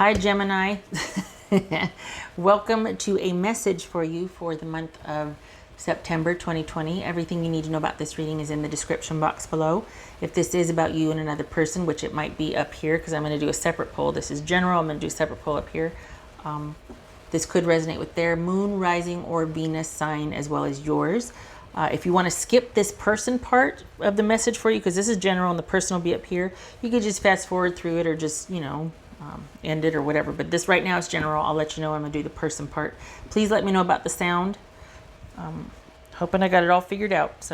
Hi, Gemini. Welcome to a message for you for the month of September 2020. Everything you need to know about this reading is in the description box below. If this is about you and another person, which it might be up here because I'm going to do a separate poll. This is general. I'm going to do a separate poll up here. This could resonate with their moon, rising, or Venus sign as well as yours. If you want to skip this person part of the message for you, because this is general and the person will be up here, you could just fast forward through it or just, end it or whatever. But this right now is general. I'll let you know I'm going to do the person part. Please let me know about the sound. Hoping I got it all figured out.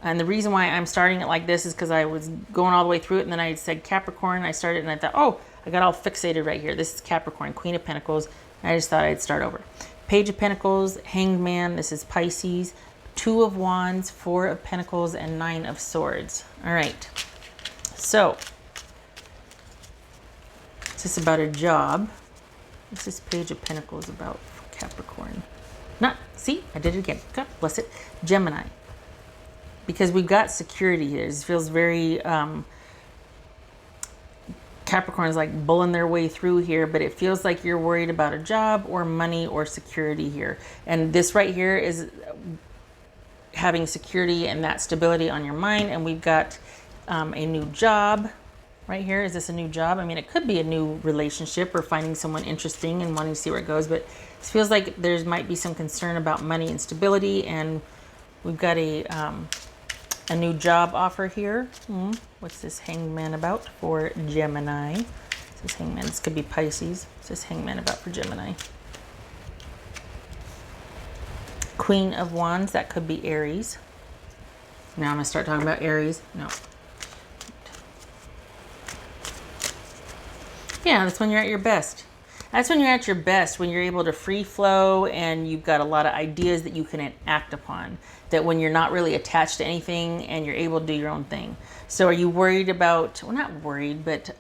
And the reason why I'm starting it like this is because I was going all the way through it and then I said Capricorn. I started and I thought, oh, I got all fixated right here. This is Capricorn, Queen of Pentacles. I just thought I'd start over. Page of Pentacles, Hanged Man. This is Pisces. Two of Wands, Four of Pentacles, and Nine of Swords. All right. So, is this about a job? What's this Page of Pentacles about for Capricorn? See, I did it again. God bless it. Gemini. Because we've got security here. This feels very... Capricorn is like bulling their way through here, but it feels like you're worried about a job or money or security here. And this right here is having security and that stability on your mind. And we've got a new job right here. Is this a new job? I mean, it could be a new relationship or finding someone interesting and wanting to see where it goes, but it feels like there might be some concern about money and stability. And we've got a new job offer here. What's this Hanged Man about for Gemini? This Hangman. This could be Pisces. What's this Hanged Man about for Gemini? Queen of Wands. That could be Aries. Now I'm going to start talking about Aries. No. Yeah, that's when you're at your best. That's when you're at your best, when you're able to free flow and you've got a lot of ideas that you can act upon. That when you're not really attached to anything and you're able to do your own thing. So are you worried about, well, not worried, but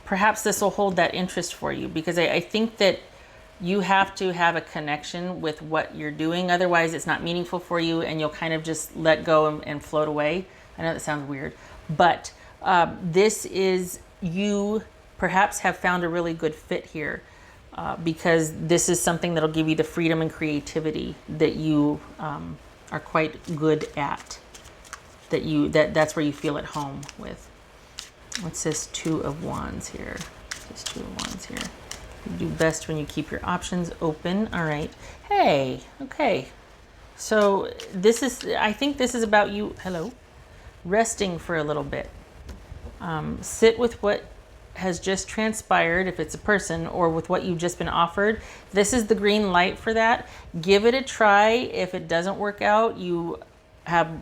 perhaps this will hold that interest for you, because I think that you have to have a connection with what you're doing. Otherwise, it's not meaningful for you and you'll kind of just let go and float away. I know that sounds weird, but this is you perhaps have found a really good fit here. Because this is something that'll give you the freedom and creativity that you are quite good at. That's where you feel at home with. What's this Two of Wands here? This Two of Wands here. You do best when you keep your options open. All right. Hey. Okay. So I think this is about you. Hello. Resting for a little bit. Sit with what has just transpired, if it's a person, or with what you've just been offered. This is the green light for that. Give it a try. If it doesn't work out, you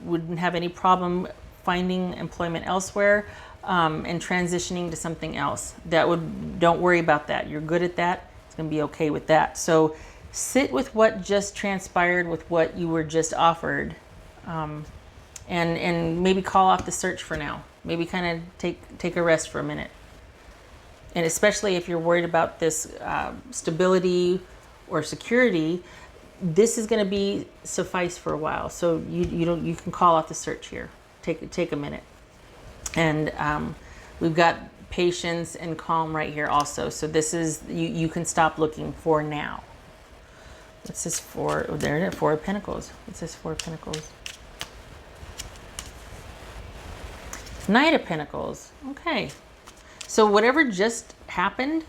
wouldn't have any problem finding employment elsewhere and transitioning to something else. Don't worry about that. You're good at that. It's going to be okay with that. So sit with what just transpired, with what you were just offered, and maybe call off the search for now. Maybe kind of take a rest for a minute. And especially if you're worried about this stability or security, this is going to be suffice for a while. So you can call off the search here. Take a minute. And we've got patience and calm right here also. So this is you can stop looking for now. What's this for? Oh, there it is. Four of Pentacles. What's this Four of Pentacles? Knight of Pentacles. Okay. So whatever just happened,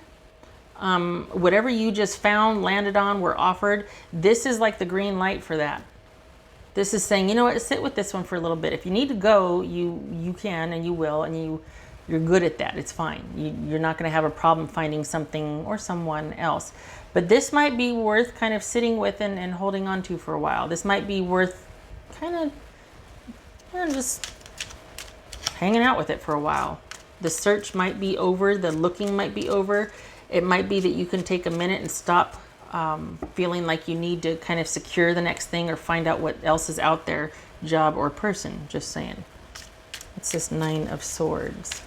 whatever you just found, landed on, were offered, this is like the green light for that. This is saying, you know what, sit with this one for a little bit. If you need to go, you can and you will, and you're good at that. It's fine. You're not going to have a problem finding something or someone else. But this might be worth kind of sitting with and holding on to for a while. This might be worth kind of just hanging out with it for a while. The search might be over. The looking might be over. It might be that you can take a minute and stop feeling like you need to kind of secure the next thing or find out what else is out there, job or person. Just saying. It's this Nine of Swords.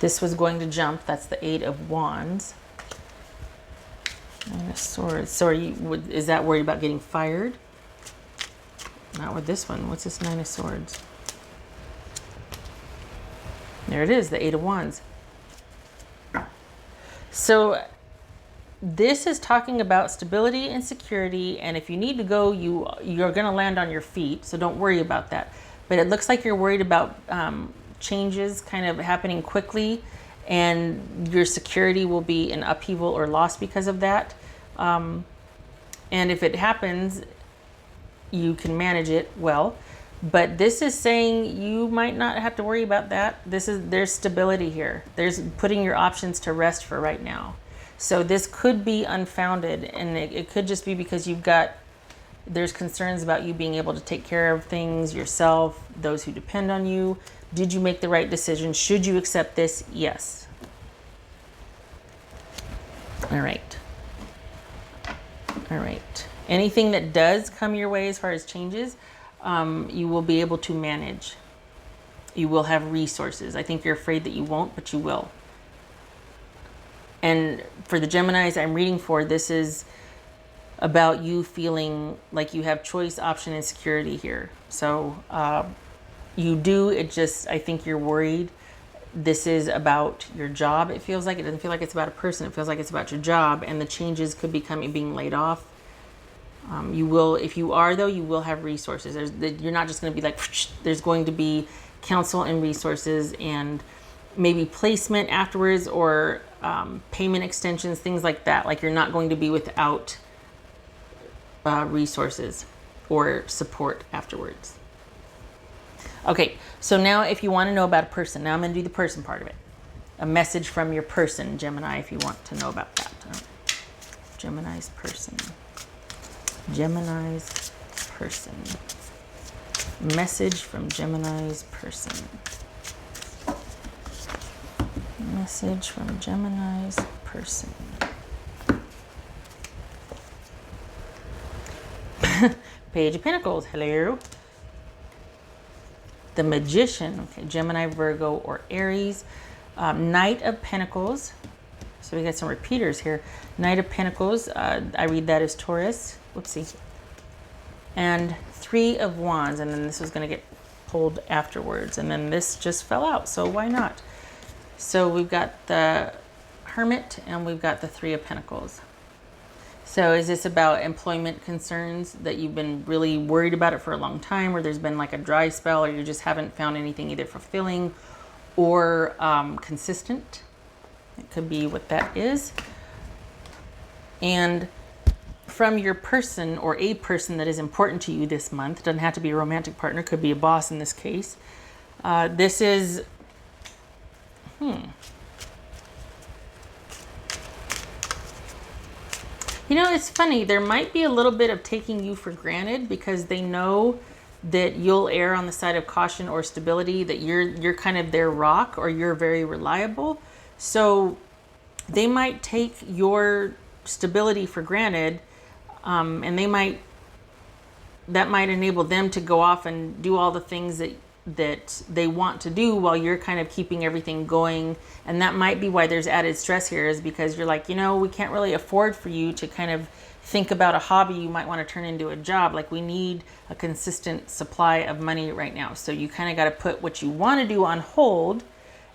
This was going to jump. That's the Eight of Wands. Nine of Swords. So is that worried about getting fired? Not with this one. What's this Nine of Swords? There it is, the Eight of Wands. So this is talking about stability and security, and if you need to go, you're going to land on your feet, so don't worry about that. But it looks like you're worried about changes kind of happening quickly, and your security will be in upheaval or loss because of that. And if it happens, you can manage it well. But this is saying you might not have to worry about that. There's stability here. There's putting your options to rest for right now. So this could be unfounded, and it could just be because there's concerns about you being able to take care of things yourself, those who depend on you. Did you make the right decision? Should you accept this? Yes. All right. All right. Anything that does come your way as far as changes, you will be able to manage. You will have resources. I think you're afraid that you won't, but you will. And for the Geminis I'm reading for, this is about you feeling like you have choice, option, and security here. So you do, I think you're worried. This is about your job. It feels like it doesn't feel like it's about a person. It feels like it's about your job, and the changes could be being laid off. You will, if you are though, you will have resources. You're not just going to be like, there's going to be counsel and resources and maybe placement afterwards, or payment extensions, things like that. Like you're not going to be without resources or support afterwards. Okay, so now if you want to know about a person, now I'm going to do the person part of it. A message from your person, Gemini, if you want to know about that. Gemini's person. Gemini's person. Message from Gemini's person. Message from Gemini's person. Page of Pentacles. Hello. The Magician. Okay, Gemini, Virgo, or Aries. Knight of Pentacles. So we got some repeaters here. Knight of Pentacles. I read that as Taurus. Whoopsie. And Three of Wands. And then this was going to get pulled afterwards. And then this just fell out. So why not? So we've got the Hermit and we've got the Three of Pentacles. So is this about employment concerns that you've been really worried about it for a long time, or there's been like a dry spell, or you just haven't found anything either fulfilling or consistent? It could be what that is. And from your person or a person that is important to you this month, doesn't have to be a romantic partner, could be a boss in this case. This is, You know, it's funny. There might be a little bit of taking you for granted because they know that you'll err on the side of caution or stability, that you're kind of their rock, or you're very reliable. So they might take your stability for granted, and that might enable them to go off and do all the things that they want to do while you're kind of keeping everything going. And that might be why there's added stress here, is because you're like, we can't really afford for you to kind of think about a hobby you might want to turn into a job. Like, we need a consistent supply of money right now. So you kind of got to put what you want to do on hold,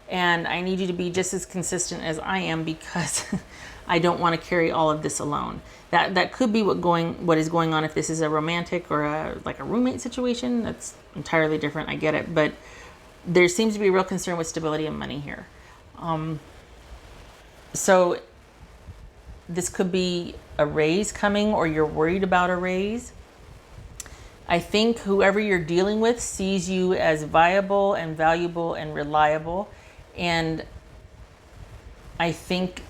and I need you to be just as consistent as I am, because I don't want to carry all of this alone. That could be what is going on if this is a romantic or a roommate situation. That's entirely different. I get it, but there seems to be a real concern with stability and money here. So this could be a raise coming, or you're worried about a raise. I think whoever you're dealing with sees you as viable and valuable and reliable, and I think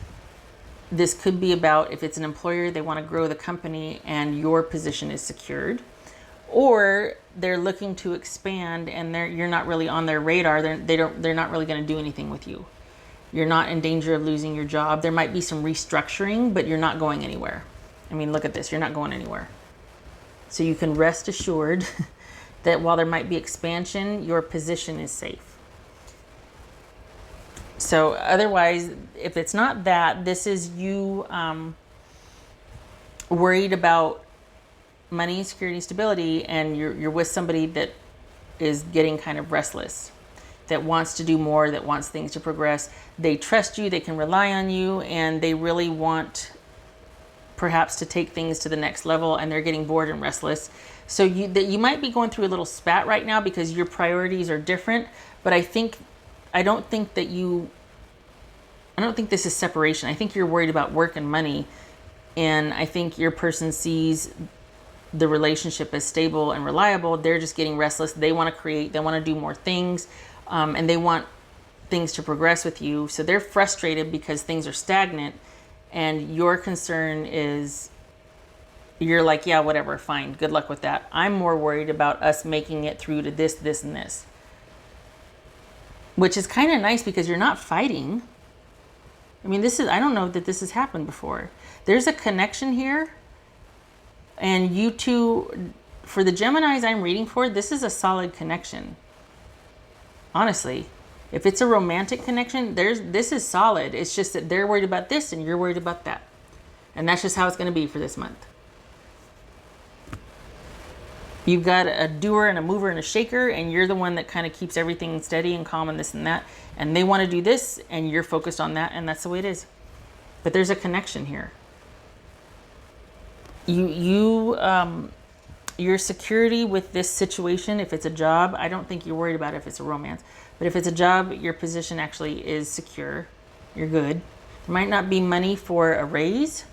this could be about, if it's an employer, they want to grow the company and your position is secured, or they're looking to expand and you're not really on their radar. They're not really going to do anything with you. You're not in danger of losing your job. There might be some restructuring, but you're not going anywhere. I mean, look at this. You're not going anywhere. So you can rest assured that while there might be expansion, your position is safe. So otherwise, if it's not that, this is you worried about money, security, stability, and you're with somebody that is getting kind of restless. that wants to do more, that wants things to progress. They trust you, they can rely on you, and they really want perhaps to take things to the next level, and they're getting bored and restless. So you might be going through a little spat right now because your priorities are different, but I don't think this is separation. I think you're worried about work and money, and I think your person sees the relationship as stable and reliable. They're just getting restless. They want to create, they want to do more things, and they want things to progress with you. So they're frustrated because things are stagnant, and your concern is, you're like, yeah, whatever, fine, good luck with that. I'm more worried about us making it through to this, this, and this. Which is kind of nice because you're not fighting. I mean, I don't know that this has happened before. There's a connection here. And you two, for the Geminis I'm reading for, this is a solid connection. Honestly, if it's a romantic connection, this is solid. It's just that they're worried about this and you're worried about that. And that's just how it's going to be for this month. You've got a doer and a mover and a shaker, and you're the one that kind of keeps everything steady and calm and this and that. And they want to do this, and you're focused on that, and that's the way it is. But there's a connection here. Your security with this situation, if it's a job, I don't think you're worried about if it's a romance. But if it's a job, your position actually is secure. You're good. There might not be money for a raise,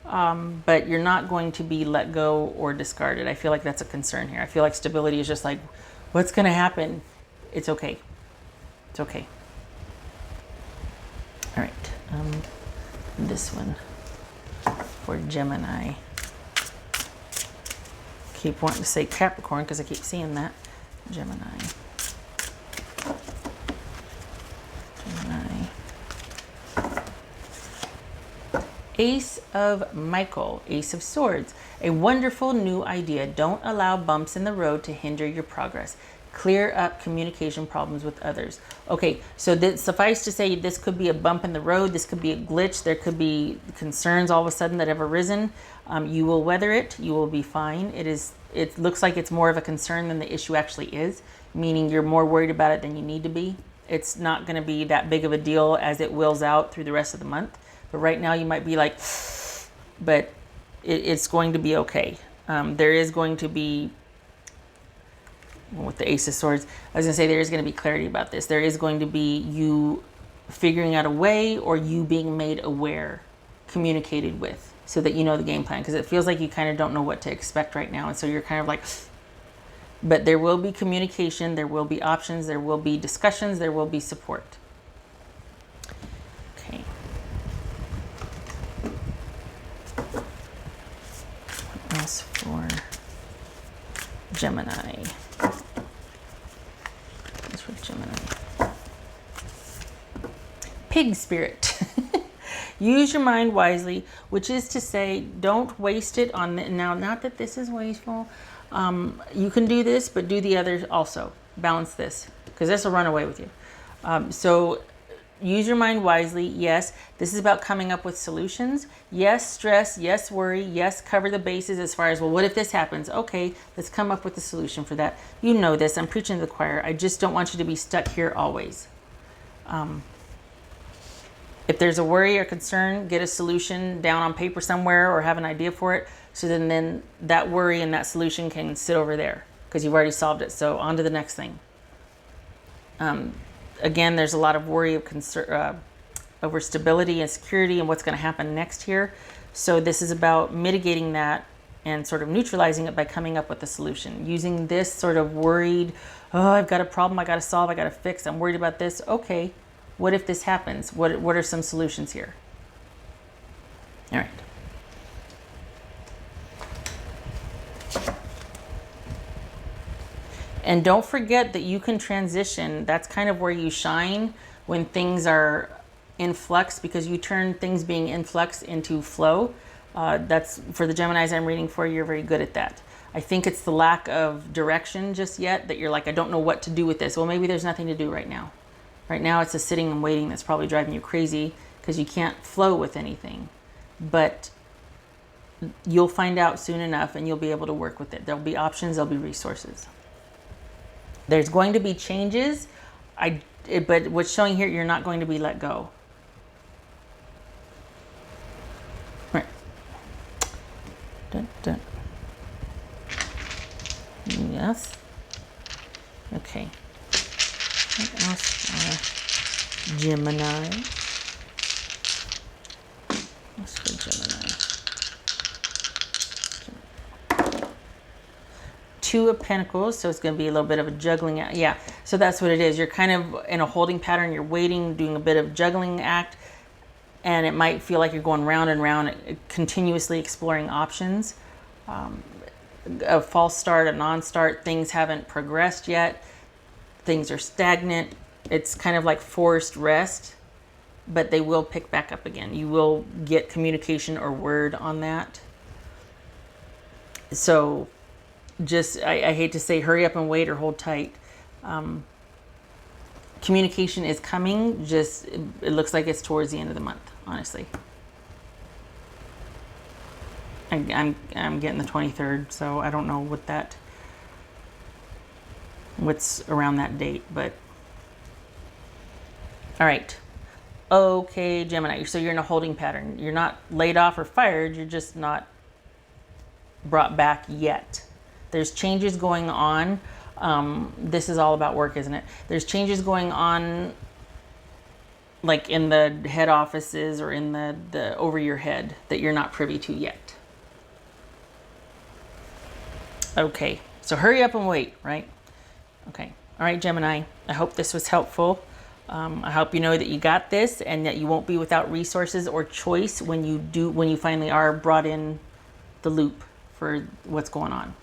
but you're not going to be let go or discarded. I feel like that's a concern here. I feel like stability is just like, what's going to happen? It's okay. It's okay. All right. This one for Gemini. Keep wanting to say Capricorn because I keep seeing that. Gemini. Ace of Michael, Ace of Swords. A wonderful new idea. Don't allow bumps in the road to hinder your progress. Clear up communication problems with others. Okay, so suffice to say, this could be a bump in the road. This could be a glitch. There could be concerns all of a sudden that have arisen. You will weather it. You will be fine. It looks like it's more of a concern than the issue actually is, meaning you're more worried about it than you need to be. It's not going to be that big of a deal as it wills out through the rest of the month. But right now you might be like, but it's going to be okay. There is going to be, with the Ace of Swords, I was going to say there is going to be clarity about this. There is going to be you figuring out a way, or you being made aware, communicated with, so that you know the game plan. Because it feels like you kind of don't know what to expect right now. And so you're kind of like, but there will be communication, there will be options, there will be discussions, there will be support. Okay. What else for Gemini? What's for Gemini? Pig spirit. Use your mind wisely, which is to say, don't waste it on now, not that this is wasteful. You can do this, but do the others also. Balance this, because this will run away with you. So use your mind wisely. Yes, this is about coming up with solutions. Yes, stress. Yes, worry. Yes, cover the bases as far as, well, what if this happens? Okay, let's come up with a solution for that. You know this. I'm preaching to the choir. I just don't want you to be stuck here always. If there's a worry or concern, get a solution down on paper somewhere or have an idea for it. So then that worry and that solution can sit over there because you've already solved it. So on to the next thing. Again, there's a lot of worry of concern over stability and security and what's going to happen next here. So this is about mitigating that and sort of neutralizing it by coming up with a solution. Using this sort of worried, oh, I've got a problem I got to solve, I got to fix, I'm worried about this. Okay, what if this happens? What are some solutions here? All right. And don't forget that you can transition. That's kind of where you shine when things are in flux, because you turn things being in flux into flow. That's for the Geminis I'm reading for. You're very good at that. I think it's the lack of direction just yet that you're like, I don't know what to do with this. Well, maybe there's nothing to do right now. Right now it's a sitting and waiting that's probably driving you crazy because you can't flow with anything. But you'll find out soon enough and you'll be able to work with it. There'll be options, there'll be resources. There's going to be changes But what's showing here, you're not going to be let go. Right. Dun, dun. Yes. Okay. What else? Gemini. What's for Gemini? Two of Pentacles, so it's going to be a little bit of a juggling act. Yeah, so that's what it is. You're kind of in a holding pattern. You're waiting, doing a bit of juggling act, and it might feel like you're going round and round, continuously exploring options. A false start, a non-start. Things haven't progressed yet. Things are stagnant. It's kind of like forced rest, but they will pick back up again. You will get communication or word on that. So just, I hate to say hurry up and wait or hold tight. Communication is coming, just it looks like it's towards the end of the month, honestly. I'm getting the 23rd, so I don't know what's around that date, but all right. Okay, Gemini, so you're in a holding pattern. You're not laid off or fired, you're just not brought back yet. There's changes going on. This is all about work, isn't it? There's changes going on, like in the head offices or in the over your head, that you're not privy to yet. Okay, so hurry up and wait, right? Okay, all right, Gemini, I hope this was helpful. I hope you know that you got this and that you won't be without resources or choice when you finally are brought in the loop for what's going on.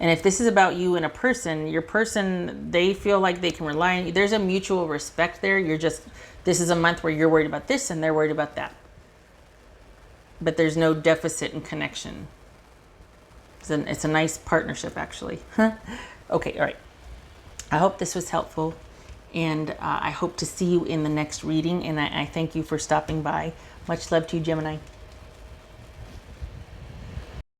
And if this is about you and a person, your person, they feel like they can rely on you. There's a mutual respect there. This is a month where you're worried about this and they're worried about that. But there's no deficit in connection. It's a nice partnership, actually. Okay, all right. I hope this was helpful. And I hope to see you in the next reading. And I thank you for stopping by. Much love to you, Gemini.